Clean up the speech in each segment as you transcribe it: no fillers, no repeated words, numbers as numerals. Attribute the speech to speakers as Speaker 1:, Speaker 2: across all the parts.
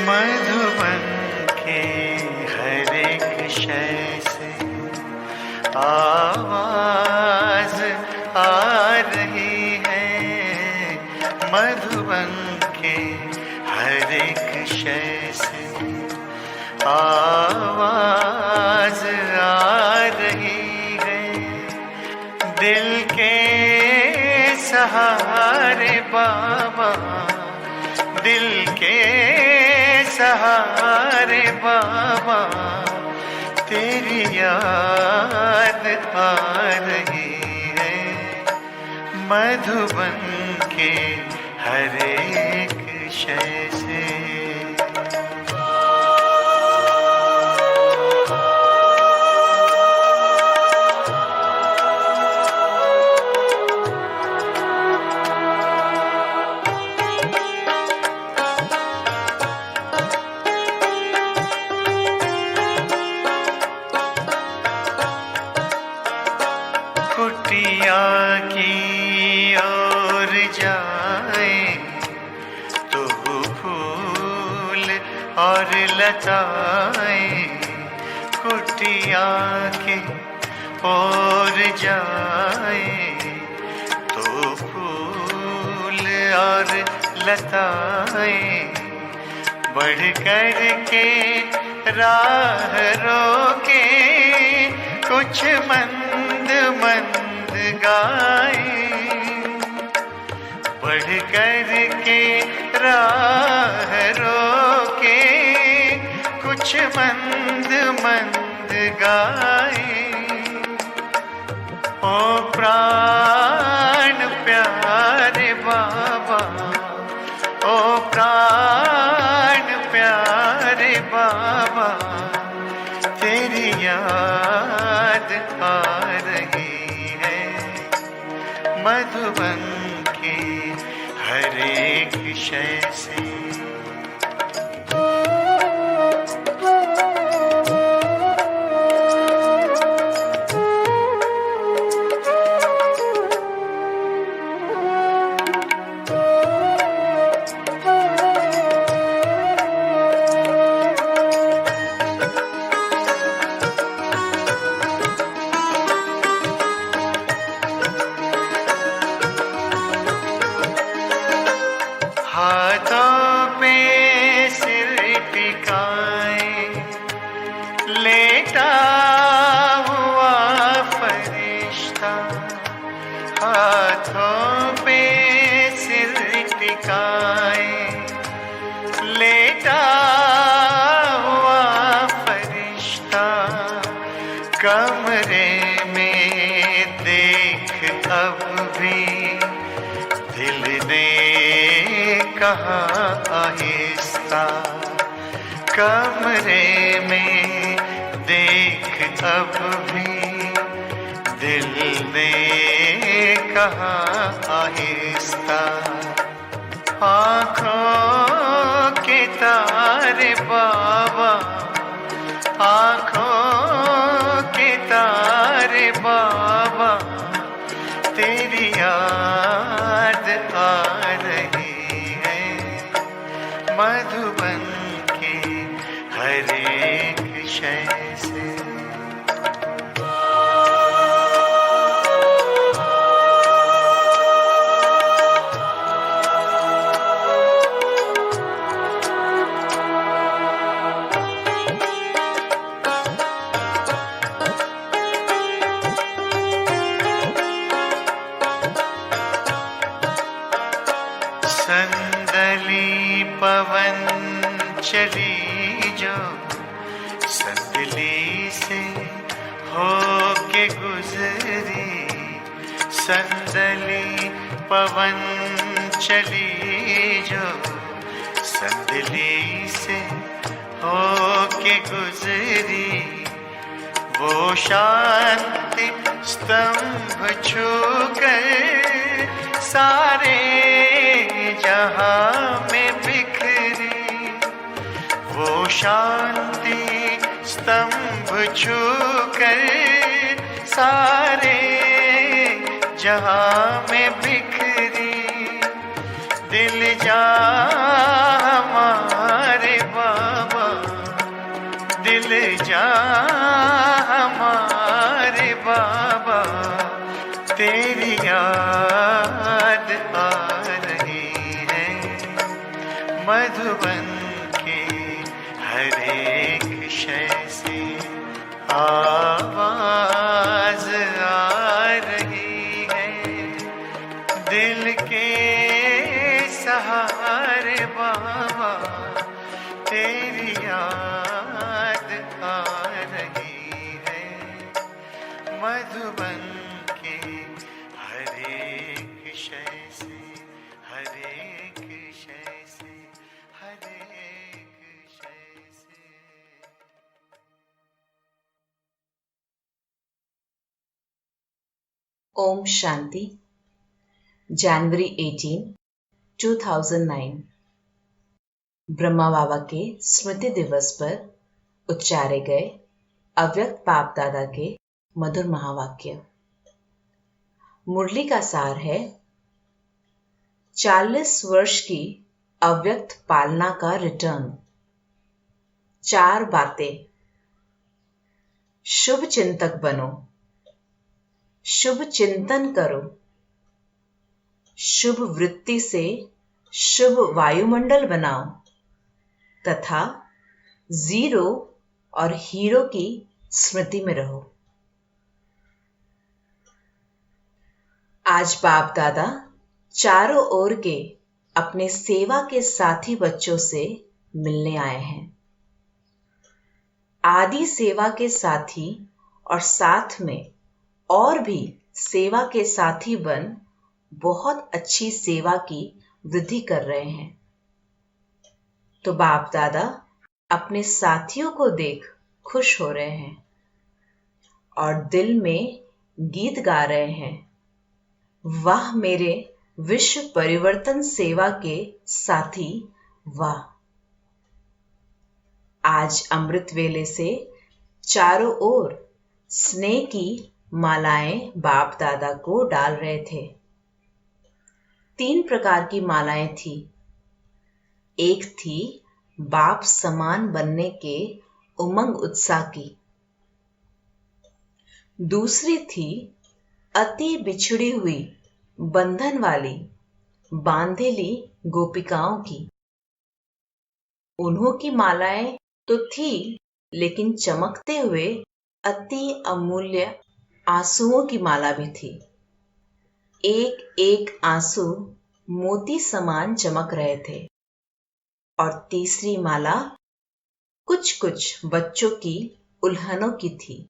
Speaker 1: मधुबन के हर एक शय से आवाज आ रही है। मधुबन के हर एक शय से आवाज आ रही है। दिल के सहारे बाबा, दिल के सहारे बाबा, तेरी याद आ रही है। मधुबन के हर एक शय से। कुटिया की ओर जाए तो फूल और लताएं, कुटिया की ओर जाए तो फूल और लताएं, बढ़ कर के राह रोके कुछ मंद मंद गाए। बढ़ कर के राह रोके कुछ मंद मंद गाए। ओ प्राण प्यारे बाबा, ओ प्राण प्यारे बाबा, तेरी याद आ रही है। मधुबन के हर एक शय से। हाथों पे सिर टिकाए लेटा हुआ फरिश्ता, हाथों पे सिर टिकाए लेटा हुआ फरिश्ता, कमरे में देख अब भी दिल ने कहा आहिस्ता। कमरे में देख अब भी दिल ने कहा आहिस्ता। आँखों के तारे बाबा, आँखों के तारे बाबा, तेरी याद आ रही है। मधुबन के हर एक शय से। संदली पवन चली जो संदली से होके गुजरी, संदली पवन चली जो संदली से होके गुजरी, वो शांति स्तंभ छूकर सारे जहां में बिखरी, वो शांति स्तंभ छूकर सारे जहां में बिखरी। दिल जा हमारे आ रही है। मधुबन के हर एक शय से आवाज आ रही है। दिल के सहारे बाबा तेरी याद आ रही है। मधुबन के हर एक शय से, हर एक शय से, हर एक शय से।
Speaker 2: ओम शांति। जनवरी 18, 2009 ब्रह्मा बाबा के स्मृति दिवस पर उच्चारे गए अव्यक्त बाप दादा के मधुर महावाक्य। मुरली का सार है 40 वर्ष की अव्यक्त पालना का रिटर्न। 4 बातें। शुभ चिंतक बनो, शुभ चिंतन करो, शुभ वृत्ति से शुभ वायुमंडल बनाओ तथा जीरो और हीरो की स्मृति में रहो। आज बाप दादा चारों ओर के अपने सेवा के साथी बच्चों से मिलने आए हैं। आदि सेवा के साथी और साथ में और भी सेवा के साथी बन बहुत अच्छी सेवा की वृद्धि कर रहे हैं। तो बाप दादा अपने साथियों को देख खुश हो रहे हैं और दिल में गीत गा रहे हैं, वाह मेरे विश्व परिवर्तन सेवा के साथी वाह। आज अमृत वेले से चारों ओर स्नेह की मालाएं बाप दादा को डाल रहे थे। 3 प्रकार की मालाएं थी। एक थी बाप समान बनने के उमंग उत्साह की। दूसरी थी अति बिछड़ी हुई बंधन वाली बांधेली गोपिकाओं की। उन्हों की मालाएं तो थी, लेकिन चमकते हुए अति अमूल्य आंसुओं की माला भी थी। एक एक आंसू मोती समान चमक रहे थे। और तीसरी माला कुछ कुछ बच्चों की उल्हनों की थी।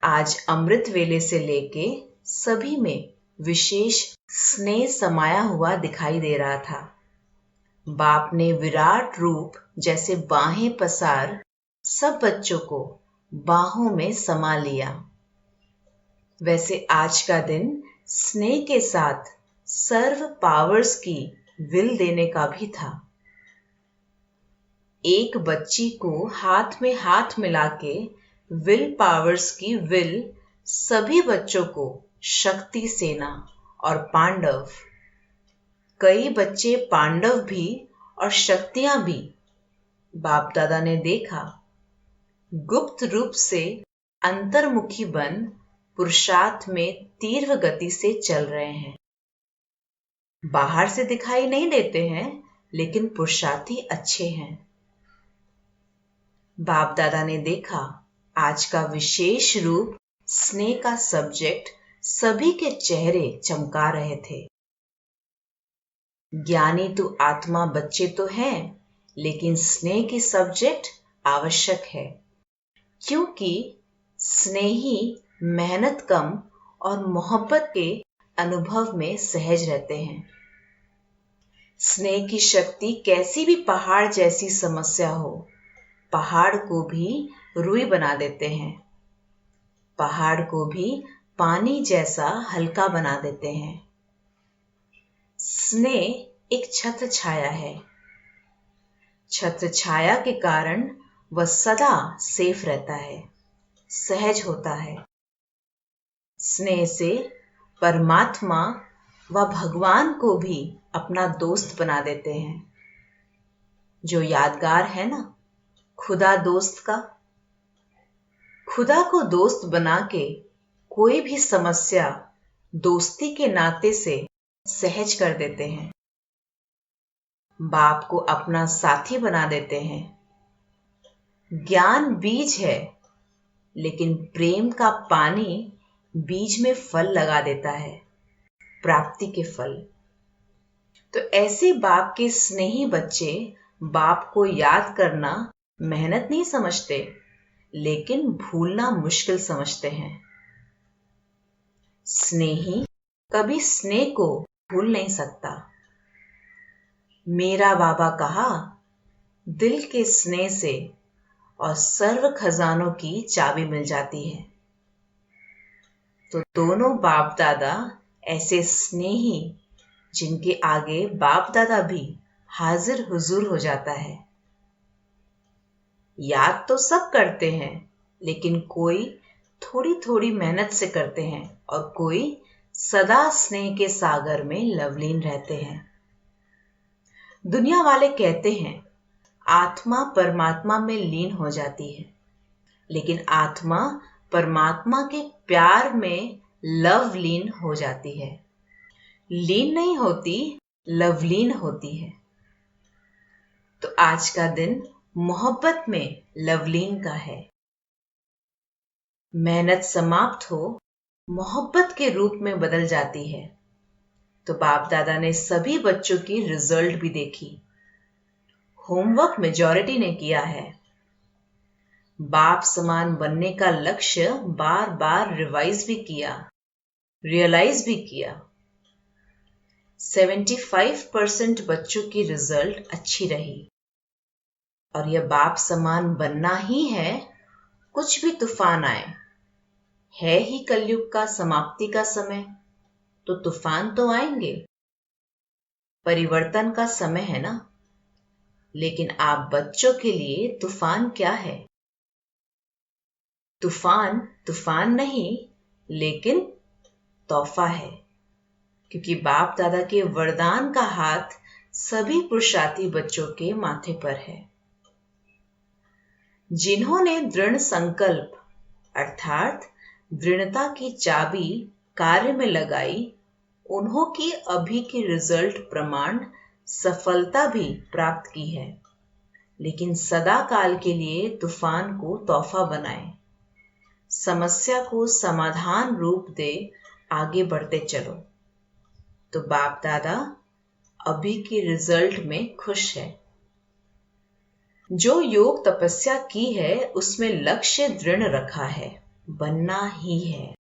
Speaker 2: आज अमृत वेले से लेके सभी में विशेष स्नेह समाया हुआ दिखाई दे रहा था। बाप ने विराट रूप जैसे बाहें पसार सब बच्चों को बाहों में समा लिया। वैसे आज का दिन स्नेह के साथ सर्व पावर्स की विल देने का भी था। एक बच्ची को हाथ में हाथ मिला के विल पावर्स की विल सभी बच्चों को शक्ति सेना और पांडव, कई बच्चे पांडव भी और शक्तियां भी बाप दादा ने देखा गुप्त रूप से अंतर्मुखी बन पुरुषार्थ में तीव्र गति से चल रहे हैं। बाहर से दिखाई नहीं देते हैं, लेकिन पुरुषार्थी अच्छे हैं। बाप दादा ने देखा आज का विशेष रूप स्नेह का सब्जेक्ट सभी के चेहरे चमका रहे थे। ज्ञानी तो आत्मा बच्चे तो हैं, लेकिन स्नेह की सब्जेक्ट आवश्यक है, क्योंकि स्नेही मेहनत कम और मोहब्बत के अनुभव में सहज रहते हैं। स्नेह की शक्ति कैसी भी पहाड़ जैसी समस्या हो, पहाड़ को भी रुई बना देते हैं। पहाड़ को भी पानी जैसा हल्का बना देते हैं। स्नेह एक छत्र छाया है। छत्र छाया के कारण वह सदा सेफ रहता है, सहज होता है। स्नेह से परमात्मा व भगवान को भी अपना दोस्त बना देते हैं। जो यादगार है ना खुदा दोस्त का। खुदा को दोस्त बना के कोई भी समस्या दोस्ती के नाते से सहज कर देते हैं। बाप को अपना साथी बना देते हैं। ज्ञान बीज है, लेकिन प्रेम का पानी बीज में फल लगा देता है, प्राप्ति के फल। तो ऐसे बाप के स्नेही बच्चे बाप को याद करना मेहनत नहीं समझते, लेकिन भूलना मुश्किल समझते हैं। स्नेही कभी स्नेह को भूल नहीं सकता। मेरा बाबा कहा, दिल के स्नेह से और सर्व खजानों की चाबी मिल जाती है। तो दोनों बाप दादा ऐसे स्नेही जिनके आगे बाप दादा भी हाजिर हुजूर हो जाता है। याद तो सब करते हैं, लेकिन कोई थोड़ी थोड़ी मेहनत से करते हैं और कोई सदा स्नेह के सागर में लवलीन रहते हैं। दुनिया वाले कहते हैं आत्मा परमात्मा में लीन हो जाती है, लेकिन आत्मा परमात्मा के प्यार में लवलीन हो जाती है। लीन नहीं होती, लवलीन होती है। तो आज का दिन मोहब्बत में लवलीन का है। मेहनत समाप्त हो, मोहब्बत के रूप में बदल जाती है। तो बाप दादा ने सभी बच्चों की रिजल्ट भी देखी। होमवर्क मेजॉरिटी ने किया है। बाप समान बनने का लक्ष्य बार बार रिवाइज भी किया, रियलाइज भी किया। 75% बच्चों की रिजल्ट अच्छी रही। और यह बाप समान बनना ही है, कुछ भी तूफान आए। है ही कलयुग का समाप्ति का समय, तो तूफान तो आएंगे। परिवर्तन का समय है ना। लेकिन आप बच्चों के लिए तूफान क्या है? तूफान तूफान नहीं, लेकिन तोहफा है, क्योंकि बाप दादा के वरदान का हाथ सभी पुरुषार्थी बच्चों के माथे पर है। जिन्होंने दृढ़ संकल्प अर्थात दृढ़ता की चाबी कार्य में लगाई, उन्हों की अभी की रिजल्ट प्रमाण सफलता भी प्राप्त की है। लेकिन सदा काल के लिए तूफान को तोहफा बनाए, समस्या को समाधान रूप दे, आगे बढ़ते चलो। तो बाप दादा अभी की रिजल्ट में खुश है। जो योग तपस्या की है, उसमें लक्ष्य दृढ़ रखा है, बनना ही है।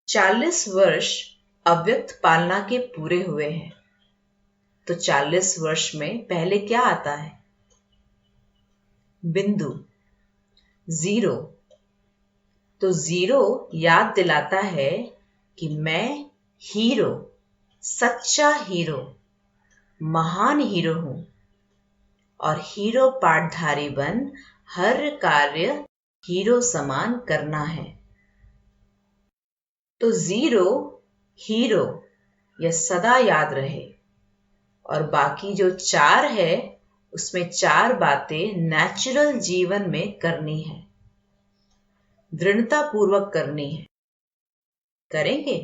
Speaker 2: 40 वर्ष अव्यक्त पालना के पूरे हुए हैं। तो 40 वर्ष में पहले क्या आता है? बिंदु, जीरो। तो जीरो याद दिलाता है कि मैं हीरो, सच्चा हीरो, महान हीरो हूं। और हीरो पाठधारी बन हर कार्य हीरो समान करना है। तो जीरो हीरो यह सदा याद रहे। और बाकी जो 4 है, उसमें 4 बातें नेचुरल जीवन में करनी है, दृढ़ता पूर्वक करनी है। करेंगे?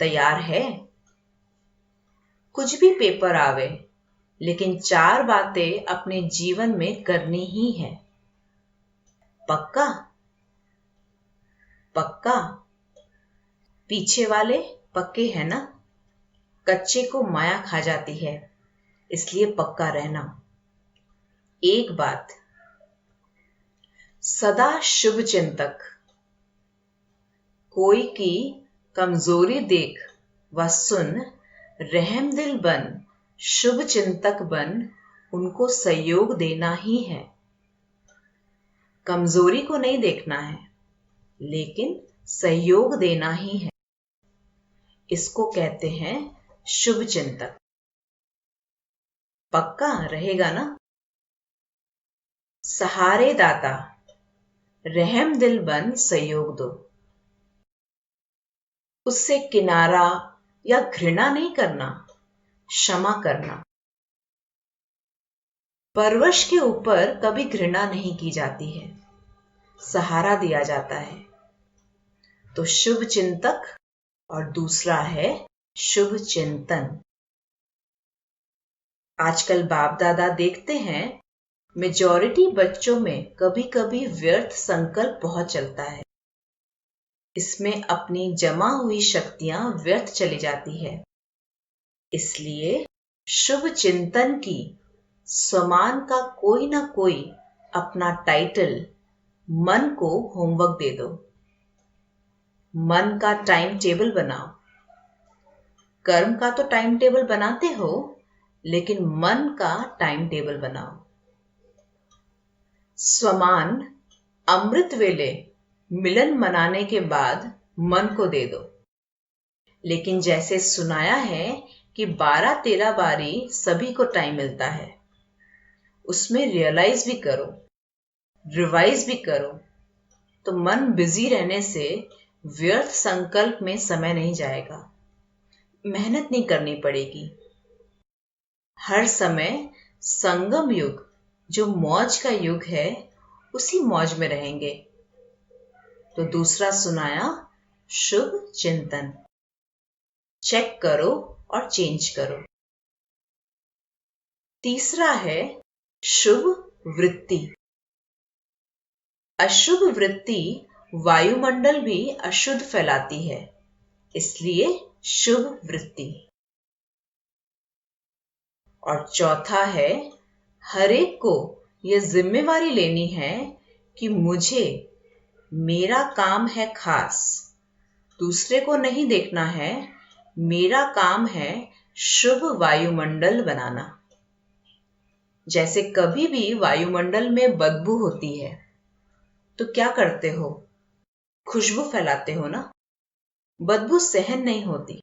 Speaker 2: तैयार है? कुछ भी पेपर आवे, लेकिन 4 बातें अपने जीवन में करनी ही है। पक्का? पक्का? पीछे वाले पक्के हैं ना? कच्चे को माया खा जाती है, इसलिए पक्का रहना। एक बात, सदा शुभ चिंतक, कोई की कमजोरी देख व सुन, रहम दिल बन, शुभ चिंतक बन, उनको सहयोग देना ही है। कमजोरी को नहीं देखना है, लेकिन सहयोग देना ही है। इसको कहते हैं शुभ चिंतक। पक्का रहेगा ना? सहारे दाता, रहम दिल बन, सहयोग दो। उससे किनारा या घृणा नहीं करना, क्षमा करना। परवश के ऊपर कभी घृणा नहीं की जाती है, सहारा दिया जाता है। तो शुभ चिंतक और दूसरा है शुभ चिंतन। आजकल बाप दादा देखते हैं मेजॉरिटी बच्चों में कभी कभी व्यर्थ संकल्प बहुत चलता है। इसमें अपनी जमा हुई शक्तियां व्यर्थ चली जाती है। इसलिए शुभ चिंतन की स्वमान का कोई ना कोई अपना टाइटल मन को होमवर्क दे दो। मन का टाइम टेबल बनाओ। कर्म का तो टाइम टेबल बनाते हो, लेकिन मन का टाइम टेबल बनाओ। स्वमान अमृत वेले मिलन मनाने के बाद मन को दे दो। लेकिन जैसे सुनाया है कि 12-13 बारी सभी को टाइम मिलता है, उसमें रियलाइज भी करो, रिवाइज भी करो, तो मन बिजी रहने से व्यर्थ संकल्प में समय नहीं जाएगा, मेहनत नहीं करनी पड़ेगी। हर समय संगम युग जो मौज का युग है, उसी मौज में रहेंगे। तो दूसरा सुनाया शुभ चिंतन। चेक करो और चेंज करो। तीसरा है शुभ वृत्ति। अशुभ वृत्ति वायुमंडल भी अशुद्ध फैलाती है, इसलिए शुभ वृत्ति। और चौथा है हर एक को यह जिम्मेवारी लेनी है कि मुझे मेरा काम है खास, दूसरे को नहीं देखना है। मेरा काम है शुभ वायुमंडल बनाना। जैसे कभी भी वायुमंडल में बदबू होती है तो क्या करते हो? खुशबू फैलाते हो ना। बदबू सहन नहीं होती,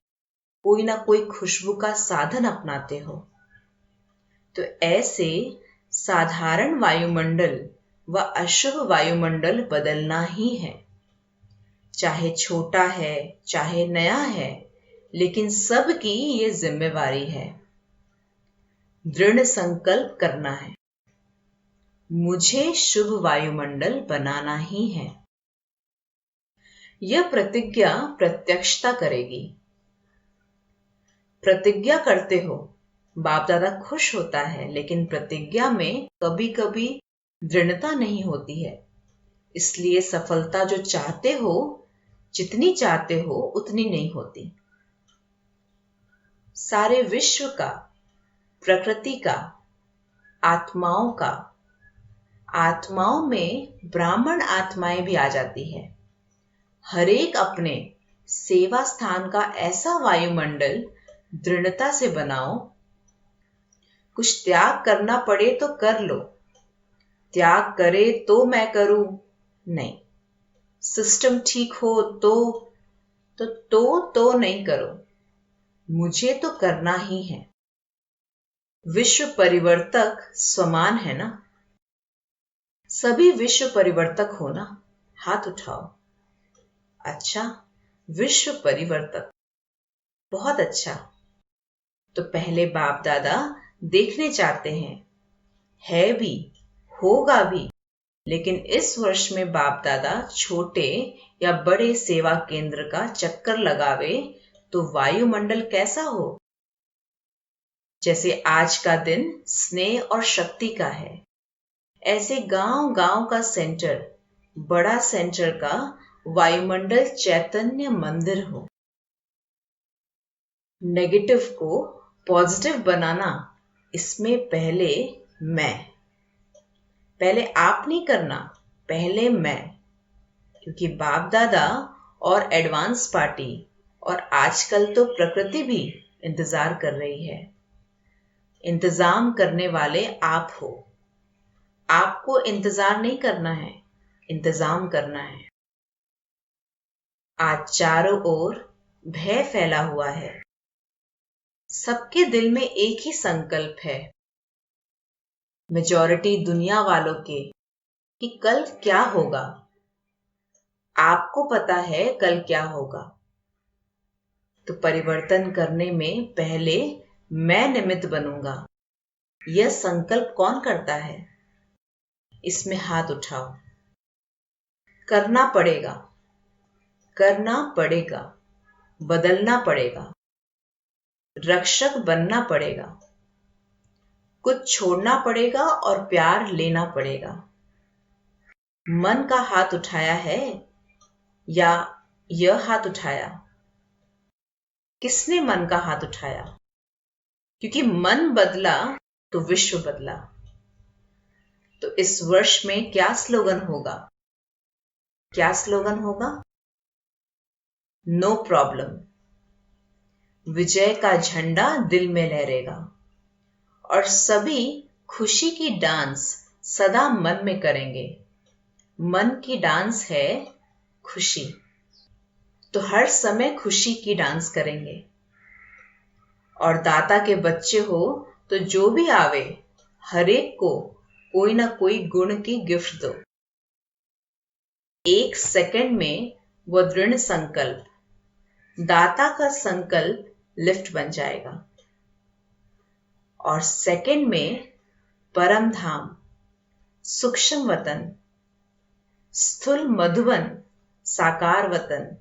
Speaker 2: कोई ना कोई खुशबू का साधन अपनाते हो। तो ऐसे साधारण वायुमंडल व अशुभ वायुमंडल बदलना ही है। चाहे छोटा है, चाहे नया है, लेकिन सबकी ये जिम्मेवारी है। दृढ़ संकल्प करना है, मुझे शुभ वायुमंडल बनाना ही है। यह प्रतिज्ञा प्रत्यक्षता करेगी। प्रतिज्ञा करते हो, बाप दादा खुश होता है, लेकिन प्रतिज्ञा में कभी कभी दृढ़ता नहीं होती है। इसलिए सफलता जो चाहते हो, जितनी चाहते हो, उतनी नहीं होती। सारे विश्व का, प्रकृति का, आत्माओं का, आत्माओं में ब्राह्मण आत्माएं भी आ जाती है। हर एक अपने सेवा स्थान का ऐसा वायुमंडल दृढ़ता से बनाओ। कुछ त्याग करना पड़े तो कर लो, त्याग करे तो मैं करूं नहीं। सिस्टम ठीक हो तो नहीं करो, मुझे तो करना ही है। विश्व परिवर्तक स्वमान है ना। सभी विश्व परिवर्तक हो ना, हाथ उठाओ। अच्छा, विश्व परिवर्तक, बहुत अच्छा। तो पहले बाप दादा देखने चाहते हैं, है भी, होगा भी। लेकिन इस वर्ष में बाप दादा छोटे या बड़े सेवा केंद्र का चक्कर लगावे तो वायुमंडल कैसा हो। जैसे आज का दिन स्नेह और शक्ति का है, ऐसे गांव गांव का सेंटर, बड़ा सेंटर का वायुमंडल चैतन्य मंदिर हो। नेगेटिव को पॉजिटिव बनाना, इसमें पहले आप नहीं करना, पहले मैं। क्योंकि बाप दादा और एडवांस पार्टी और आजकल तो प्रकृति भी इंतजार कर रही है। इंतजाम करने वाले आप हो। आपको इंतजार नहीं करना है, इंतजाम करना है। आज चारों ओर भय फैला हुआ है। सबके दिल में एक ही संकल्प है, मेजॉरिटी दुनिया वालों के, कि कल क्या होगा। आपको पता है कल क्या होगा। तो परिवर्तन करने में पहले मैं निमित्त बनूंगा, यह संकल्प कौन करता है? इसमें हाथ उठाओ। करना पड़ेगा, करना पड़ेगा, बदलना पड़ेगा। रक्षक बनना पड़ेगा, कुछ छोड़ना पड़ेगा और प्यार लेना पड़ेगा। मन का हाथ उठाया है या यह हाथ उठाया? किसने मन का हाथ उठाया? क्योंकि मन बदला तो विश्व बदला। तो इस वर्ष में क्या स्लोगन होगा? क्या स्लोगन होगा? No problem. विजय का झंडा दिल में लहरेगा और सभी खुशी की डांस सदा मन में करेंगे। मन की डांस है खुशी, तो हर समय खुशी की डांस करेंगे। और दाता के बच्चे हो तो जो भी आवे, हर एक को कोई ना कोई गुण की गिफ्ट दो। 1 सेकंड में वो दृढ़ संकल्प, दाता का संकल्प लिफ्ट बन जाएगा। और सेकंड में परम धाम, सूक्ष्म वतन, स्थूल मधुबन, साकार वतन।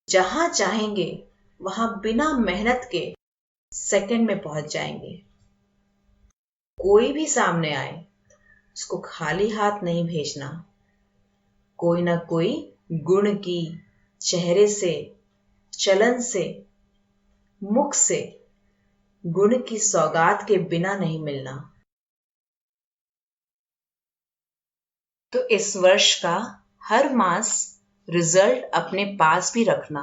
Speaker 2: जहां चाहेंगे वहां बिना मेहनत के सेकंड में पहुंच जाएंगे। कोई भी सामने आए उसको खाली हाथ नहीं भेजना। कोई ना कोई गुण की, चेहरे से, चलन से, मुख से गुण की सौगात के बिना नहीं मिलना। तो इस वर्ष का हर मास रिजल्ट अपने पास भी रखना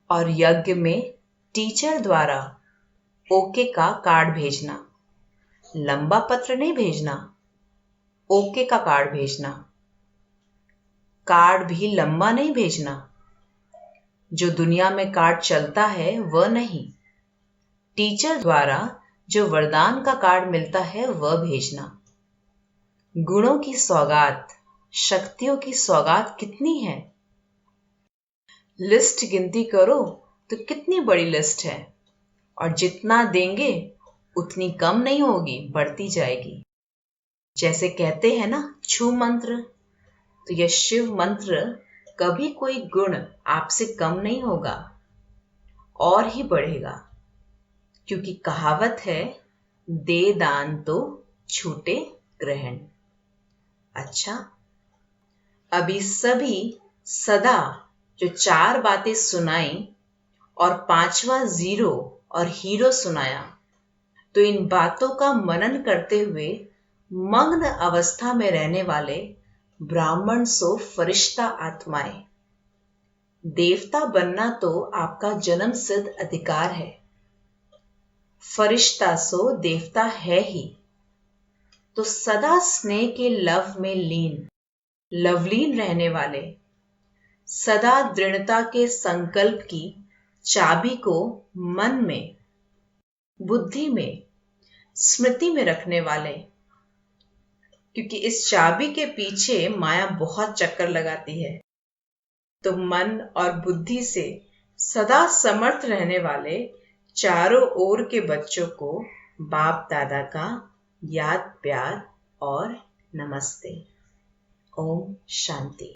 Speaker 2: और यज्ञ में टीचर द्वारा ओके का कार्ड भेजना। लंबा पत्र नहीं भेजना, ओके का कार्ड भेजना। कार्ड भी लंबा नहीं भेजना, जो दुनिया में कार्ड चलता है वह नहीं। टीचर द्वारा जो वरदान का कार्ड मिलता है वह भेजना। गुणों की सौगात, शक्तियों की सौगात कितनी है? लिस्ट गिनती करो तो कितनी बड़ी लिस्ट है, और जितना देंगे उतनी कम नहीं होगी, बढ़ती जाएगी। जैसे कहते हैं ना, छू मंत्र, तो यह शिव मंत्र कभी कोई गुण आपसे कम नहीं होगा, और ही बढ़ेगा। क्योंकि कहावत है, दे दान तो छूटे ग्रहण। अच्छा, अभी सभी सदा जो 4 बातें सुनाई और 5वां जीरो और हीरो सुनाया, तो इन बातों का मनन करते हुए मग्न अवस्था में रहने वाले ब्राह्मण सो फरिश्ता आत्माएं। देवता बनना तो आपका जन्म सिद्ध अधिकार है। फरिश्ता सो देवता है ही। तो सदा स्नेह के लव में लीन, लवलीन रहने वाले, सदा दृढ़ता के संकल्प की चाबी को मन में, बुद्धि में, स्मृति में रखने वाले। क्योंकि इस चाबी के पीछे माया बहुत चक्कर लगाती है। तो मन और बुद्धि से सदा समर्थ रहने वाले चारों ओर के बच्चों को बाप दादा का याद, प्यार और नमस्ते। ओम शांति।